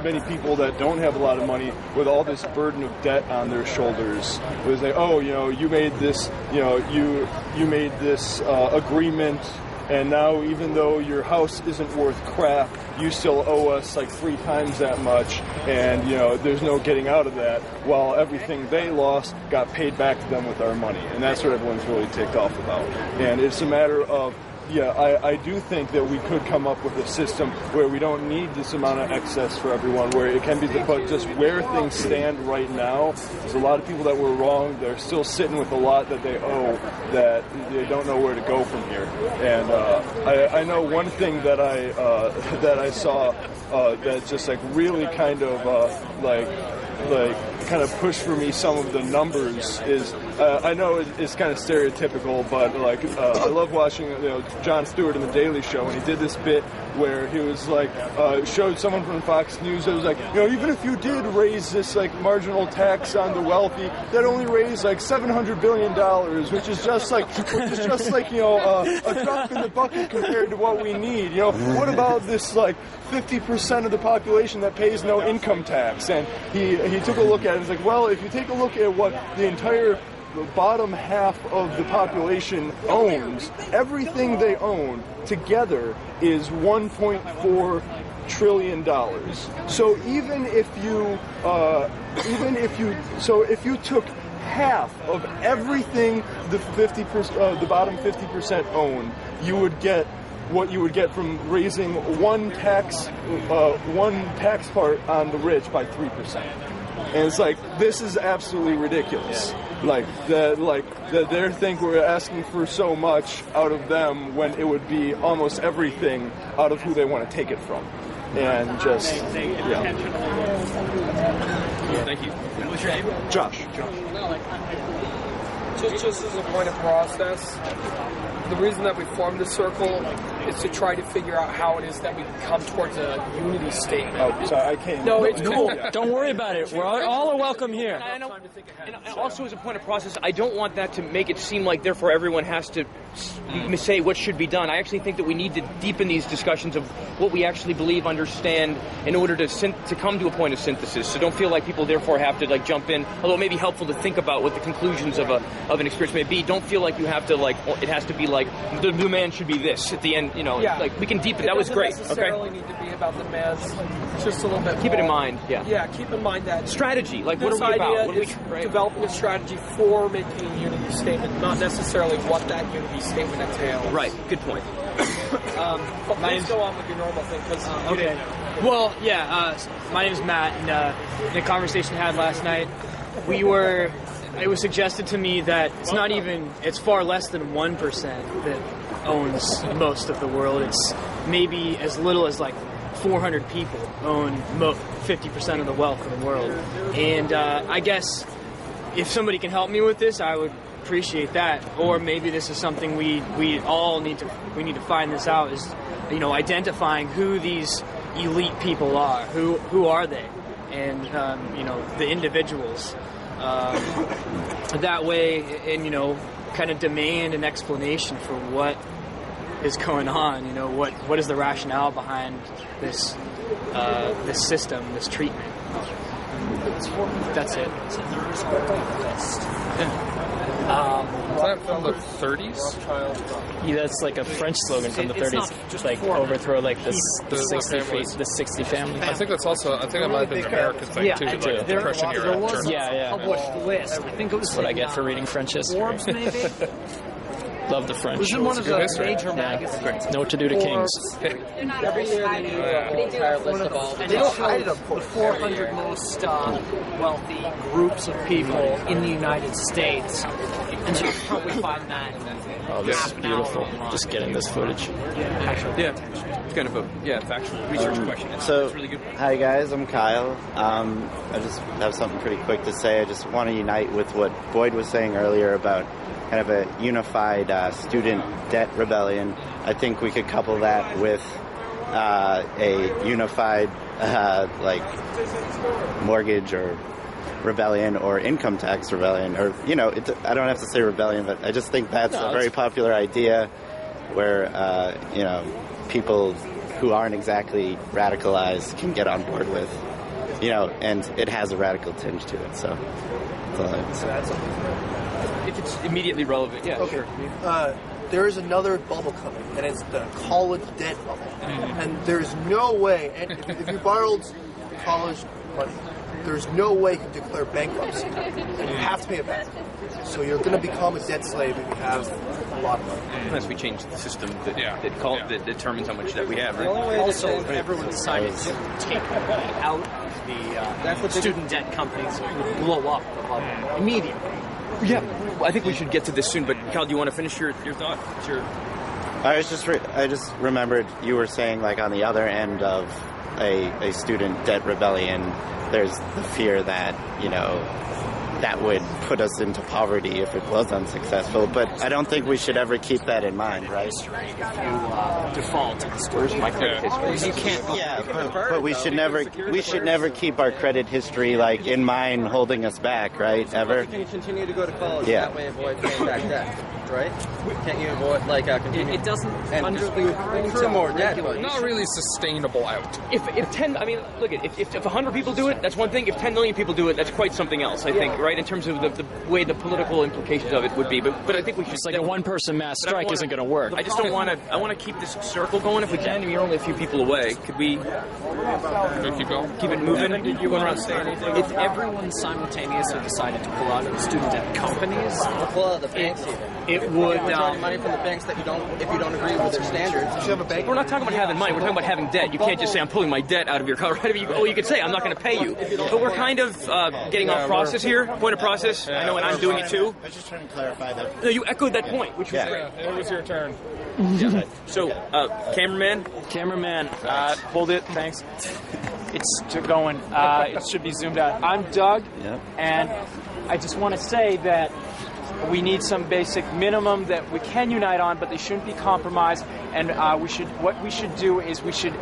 many people that don't have a lot of money with all this burden of debt on their shoulders. It was like, oh, you made this, you made this agreement, and now even though your house isn't worth crap, you still owe us like 3 times that much, and there's no getting out of that, while everything they lost got paid back to them with our money. And that's what everyone's really ticked off about. And it's a matter of, I do think that we could come up with a system where we don't need this amount of excess for everyone, where it can be, but just where things stand right now, there's a lot of people that were wrong. They're still sitting with a lot that they owe that they don't know where to go from here. And I know one thing that I saw that just like really kind of kind of push for me some of the numbers is, I know it's kind of stereotypical, but I love watching Jon Stewart in The Daily Show, and he did this bit where he was like, showed someone from Fox News that was like, even if you did raise this like marginal tax on the wealthy, that only raised like $700 billion, which is just like a drop in the bucket compared to what we need. What about this like 50% of the population that pays no income tax? And he took a look at it and was like, well, if you take a look at what the entire bottom half of the population owns, everything they own together is $1.4 trillion. So if you took half of everything the bottom 50% own, you would get what you would get from raising one tax part on the rich by 3%. And it's like, this is absolutely ridiculous. They think we're asking for so much out of them when it would be almost everything out of who they want to take it from. And just, Thank you. What's your name? Josh. Just as a point of process, the reason that we formed the circle is to try to figure out how it is that we can come towards a unity statement. Oh, sorry, I can't. No, it's cool. Don't worry about it. We're all are welcome here. And also, as a point of process, I don't want that to make it seem like therefore everyone has to say what should be done. I actually think that we need to deepen these discussions of what we actually believe, understand, in order to come to a point of synthesis. So don't feel like people therefore have to jump in. Although it may be helpful to think about what the conclusions of an experience may be. Don't feel like you have to it has to be like the demand should be this at the end. We can deepen. That was great. It doesn't necessarily need to be about the demands. Just a little bit. Keep it in mind. Yeah. Yeah. Keep in mind that strategy. What are we about? What are we developing a strategy for making a unity statement, not necessarily what that unity statement entails. Right. Good point. Please go on with your normal thing. Okay. Well, my name is Matt, and in a conversation I had last night, it was suggested to me that it's far less than 1% that owns most of the world. It's maybe as little as 400 people own 50% of the wealth of the world. And I guess if somebody can help me with this, I would appreciate that. Or maybe this is something we all need to find this out, is identifying who these elite people are. Who are they? And the individuals. That way, and kind of demand an explanation for what is going on. What is the rationale behind this system, this treatment? That's it. Is that from the 30s? Yeah, that's like a French slogan from the 30s. Just overthrow the 60 family. I think that's also. I think it might have been an American thing too. Depression era. Published list. I think it was what I get for reading French history. Forbes, maybe. Love the French. It was in one of the major magazines. Know what to do to kings. Every year they do an entire list of all. And they show the 400 most wealthy groups of people in the United States. And so how we find that. Oh, this is beautiful. Just getting this footage. It's kind of a factual research question. It's really good. Hi guys, I'm Kyle. I just have something pretty quick to say. I just want to unite with what Boyd was saying earlier about kind of a unified student debt rebellion. I think we could couple that with a unified mortgage or rebellion or income tax rebellion, or I don't have to say rebellion, but I just think that's a very popular idea where people who aren't exactly radicalized can get on board with, and it has a radical tinge to it. So that's all I would say. If it's immediately relevant, yeah, Okay. sure. There is another bubble coming, and it's the college debt bubble. And there's no way, and if you borrowed college money, there's no way you can declare bankruptcy. And you have to pay it back. So you're going to become a debt slave if you have a lot of money. Unless we change the system that determines how much debt we have, right? Also, everyone decided to take out the student debt companies would blow up the bubble immediately. Yeah, well, I think we should get to this soon, but Cal, do you want to finish your thought? Sure. I just remembered you were saying, like, on the other end of a student debt rebellion, there's the fear that, that would put us into poverty if it was unsuccessful. But I don't think we should ever keep that in mind, right? If you default to the Where's my credit history? you can't. Yeah, but we should never keep our credit history like in mind, holding us back, right? Ever. Can you continue to go to college? Yeah. That way avoid paying back debt, right? Can't you avoid continue? It doesn't and under just the accrue more debt. Not really sustainable out. If 10, I mean, look, if 100 people do it, that's one thing. If 10 million people do it, that's quite something else, I think, right? In terms of the way the political implications of it would be. But I think we should. It's like a one-person mass strike isn't going to work. I just don't want to. I want to keep this circle going if we can. We're only a few people away. Could we Keep going. keep it moving? You want around saying anything? If everyone simultaneously decided to pull out of the student debt companies, Pull out of the banks even. it would. Withdraw money from the banks that if you don't agree with their standards. You should have a bank. We're not talking about having money. We're talking about having debt. You can't just say, I'm pulling my debt out of your car. Right? You could say, I'm not going to pay you. But we're kind of getting off process here. Point of process. I know, and I'm doing it too. I was just trying to clarify that. No, you echoed that point, which was great. It was your turn. So, cameraman, Hold it, thanks. It's going. It should be zoomed out. I'm Doug, and I just want to say that we need some basic minimum that we can unite on, but they shouldn't be compromised. And what we should do is we should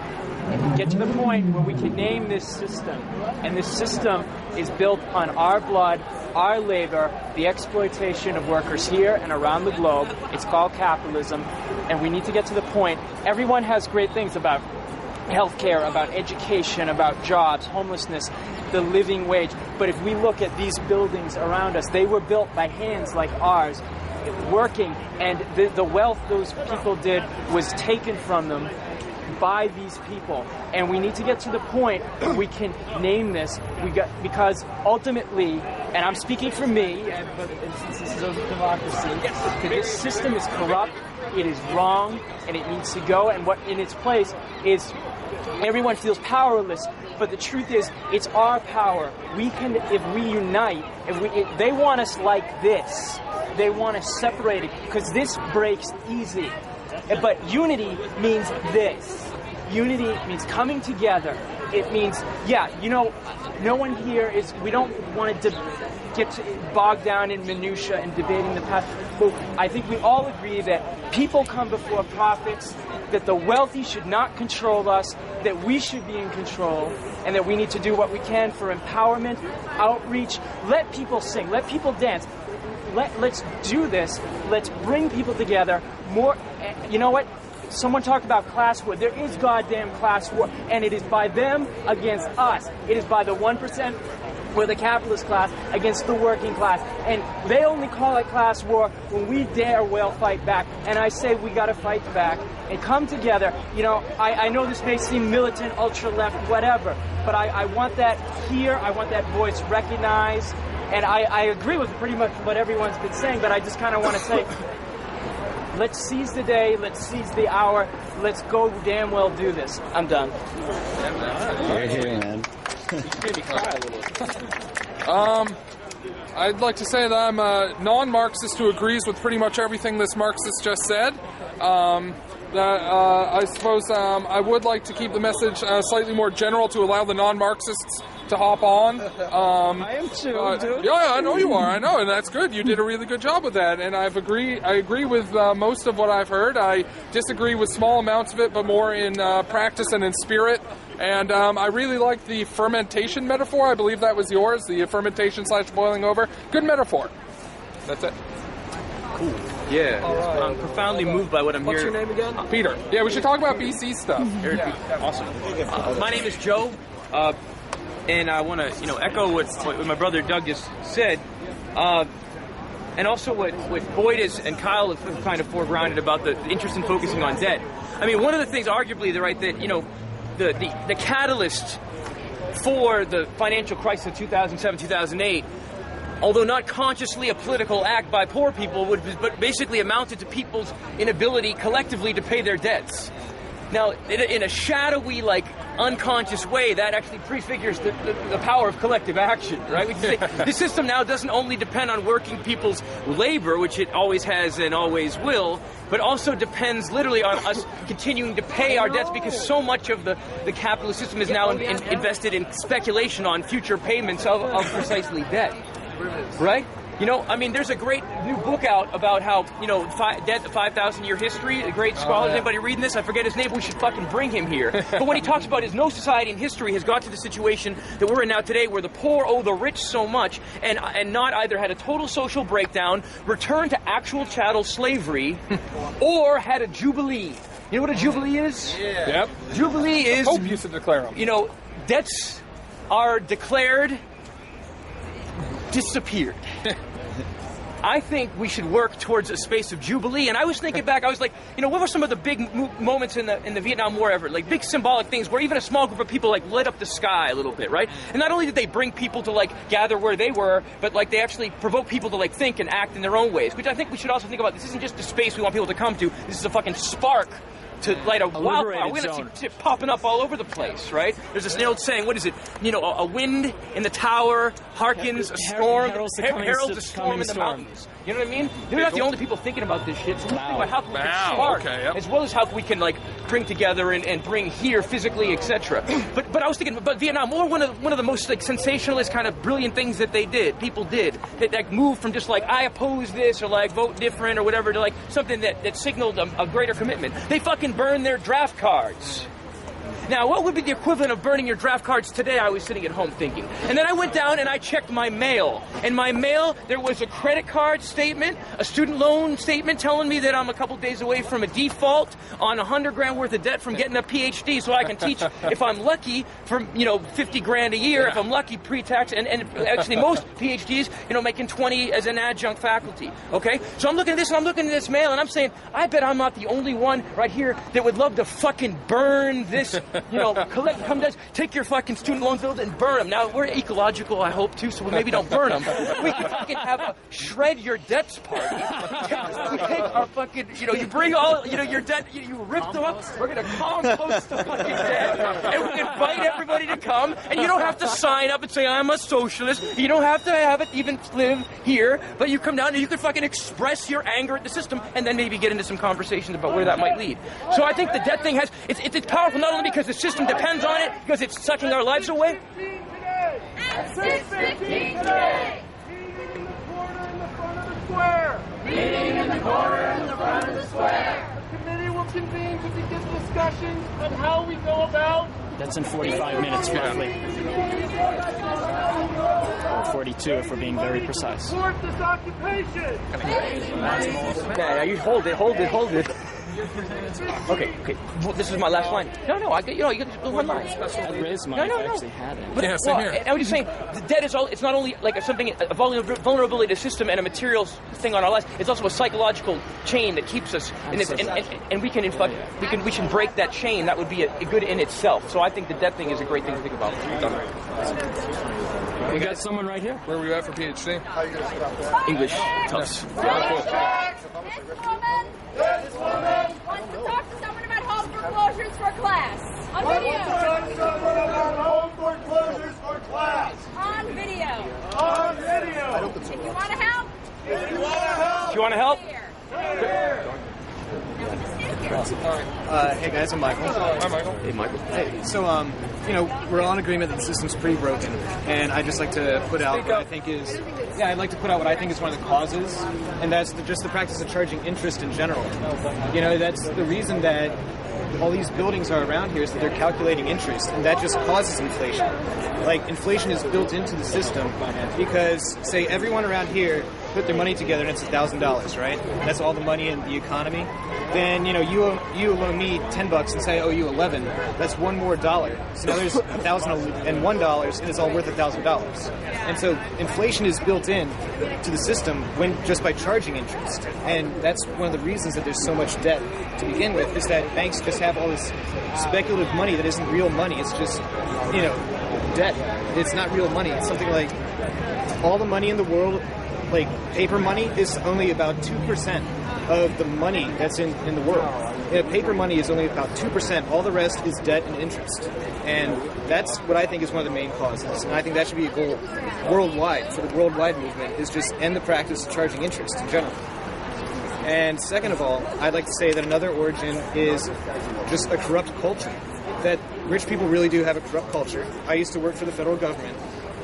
get to the point where we can name this system, and this system is built on our blood, our labor, the exploitation of workers here and around the globe. It's called capitalism, and we need to get to the point. Everyone has great things about healthcare, about education, about jobs, homelessness, the living wage. But if we look at these buildings around us, they were built by hands like ours, working, and the wealth those people did was taken from them by these people. And we need to get to the point where we can name this. Because ultimately, and I'm speaking for me, but since this is a democracy, this system is corrupt, it is wrong, and it needs to go. And what in its place is everyone feels powerless, but the truth is, it's our power. We can, if we unite, they want us like this. They want us separated, because this breaks easy. But unity means this. Unity means coming together. It means, no one here is, we don't want to get bogged down in minutia and debating the past. But I think we all agree that people come before profits, that the wealthy should not control us, that we should be in control, and that we need to do what we can for empowerment, outreach. Let people sing, let people dance. Let's do this. Let's bring people together. More, you know what? Someone talked about class war. There is goddamn class war, and it is by them against us. It is by the 1% or the capitalist class against the working class. And they only call it class war when we dare well fight back. And I say we got to fight back and come together. I know this may seem militant, ultra-left, whatever, but I want that here. I want that voice recognized. And I agree with pretty much what everyone's been saying, but I just kind of want to say, let's seize the day, let's seize the hour, let's go damn well do this. I'm done. You're here, man. I'd like to say that I'm a non-Marxist who agrees with pretty much everything this Marxist just said. I suppose I would like to keep the message slightly more general to allow the non-Marxists to hop on. I am too, dude. Yeah, I know you are. I know, and that's good. You did a really good job with that, and I agree with most of what I've heard. I disagree with small amounts of it, but more in practice and in spirit. And I really like the fermentation metaphor. I believe that was yours, the fermentation / boiling over. Good metaphor. That's it. Cool. Yeah, right. I'm profoundly moved by what I'm What's hearing. your name again? Peter. Yeah, we should talk about BC stuff. Awesome. My name is Joe, and I want to echo what my brother Doug just said, and also what Boyd and Kyle have kind of foregrounded about the interest in focusing on debt. I mean, one of the things, arguably, the catalyst for the financial crisis of 2007-2008, although not consciously a political act by poor people, but basically amounted to people's inability collectively to pay their debts. Now, in a shadowy, unconscious way, that actually prefigures the power of collective action, right? We can say the system now doesn't only depend on working people's labor, which it always has and always will, but also depends literally on us continuing to pay our debts, because so much of the capitalist system is now invested in speculation on future payments of precisely debt, right? There's a great new book out about how, debt, the 5,000-year history, a great scholar. Is anybody reading this? I forget his name, but we should fucking bring him here. But what he talks about is no society in history has got to the situation that we're in now today, where the poor owe the rich so much and not either had a total social breakdown, returned to actual chattel slavery, or had a jubilee. You know what a jubilee is? Yeah. Yep. Jubilee is... I hope you should declare them. Debts are declared disappeared. I think we should work towards a space of jubilee. And I was thinking back, I was like, what were some of the big moments in the Vietnam War ever? Like big symbolic things where even a small group of people lit up the sky a little bit, right? And not only did they bring people to gather where they were, but they actually provoke people to think and act in their own ways, which I think we should also think about. This isn't just a space we want people to come to. This is a fucking spark to light a wildfire. We're going to see it popping up all over the place, right? There's this old saying, what is it? A wind in the tower harkens a storm, heralds a storm in the mountains. You know what I mean? They're not the only people thinking about this shit, so let's think about how can we can spark, as well as how we can bring together and bring here physically, etc. But I was thinking about Vietnam War. One of the most sensationalist kind of brilliant things that people did that moved from just I oppose this or vote different or whatever to something that signaled a greater commitment. They fucking burned their draft cards. Now, what would be the equivalent of burning your draft cards today? I was sitting at home thinking. And then I went down and I checked my mail. And my mail, there was a credit card statement, a student loan statement telling me that I'm a couple days away from a default on $100,000 worth of debt from getting a PhD, so I can teach, if I'm lucky, for $50,000 a year, if I'm lucky, pre-tax. And actually most PhDs, making 20 as an adjunct faculty. Okay? So I'm looking at this and I'm looking at this mail and I'm saying, I bet I'm not the only one right here that would love to fucking burn this. Take your fucking student loan bills and burn them. Now, we're ecological, I hope, too, so we maybe don't burn them. We can fucking have a shred your debts party. We take our fucking, you bring all, your debt, you rip them up. We're going to compost the fucking debt, and we invite everybody to come, and you don't have to sign up and say, I'm a socialist. You don't have to have it even live here, but you come down and you can fucking express your anger at the system, and then maybe get into some conversations about where that might lead. So I think the debt thing it's powerful not only because the system depends on it, because it's sucking our lives away. At 6:15 today. Meeting in the corner in the front of the square. The committee will convene to begin discussions on how we go about. That's in 45 minutes, roughly. Or 42, if we're being very precise. Support this occupation. Okay, you hold it. Okay. Well, this is my last line. No. You get one line. Riz might have actually had it. But, I was just saying, the debt is it's not only a vulnerability to the system and a material thing on our lives. It's also a psychological chain that keeps us in this, and we can we can break that chain. That would be a good in itself. So I think the debt thing is a great thing to think about. We got someone right here. Where were you at for PhD? English. Tufts. This woman wants to talk to someone about home foreclosures for class. On video. Home foreclosures for class. On video. On video. If you want to help. Do you want to help? Hey guys, I'm Michael. Hi, Michael. Hey, Michael. Hey, so we're all in agreement that the system's pretty broken, and I'd just like to put out what I think is, I'd like to put out what I think is one of the causes, and that's just the practice of charging interest in general. That's the reason that all these buildings are around here is that they're calculating interest, and that just causes inflation. Inflation is built into the system because, say, everyone around here put their money together and it's $1,000, right? That's all the money in the economy. Then you owe me $10 and say I owe you 11. That's one more dollar. So now there's $1,001 and it's all worth $1,000. And so inflation is built in to the system just by charging interest. And that's one of the reasons that there's so much debt to begin with, is that banks just have all this speculative money that isn't real money. It's just, debt. It's not real money. It's something like all the money in the world, like paper money, is only about 2% of the money that's in the world. Paper money is only about 2%. All the rest is debt and interest. And that's what I think is one of the main causes. And I think that should be a goal worldwide, for the worldwide movement, is just end the practice of charging interest in general. And second of all, I'd like to say that another origin is just a corrupt culture. That rich people really do have a corrupt culture. I used to work for the federal government,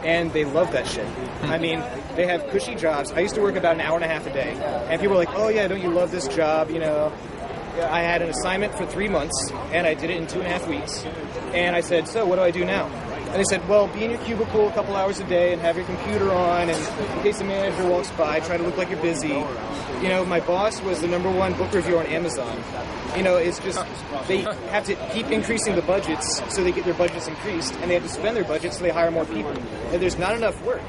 and they love that shit. I mean, they have cushy jobs. I used to work about an hour and a half a day, and people were like, oh yeah, don't you love this job? I had an assignment for 3 months, and I did it in 2.5 weeks. And I said, so what do I do now? And they said, well, be in your cubicle a couple hours a day and have your computer on, and in case the manager walks by, try to look like you're busy. My boss was the #1 book reviewer on Amazon. It's just, they have to keep increasing the budgets so they get their budgets increased, and they have to spend their budgets so they hire more people. And there's not enough work.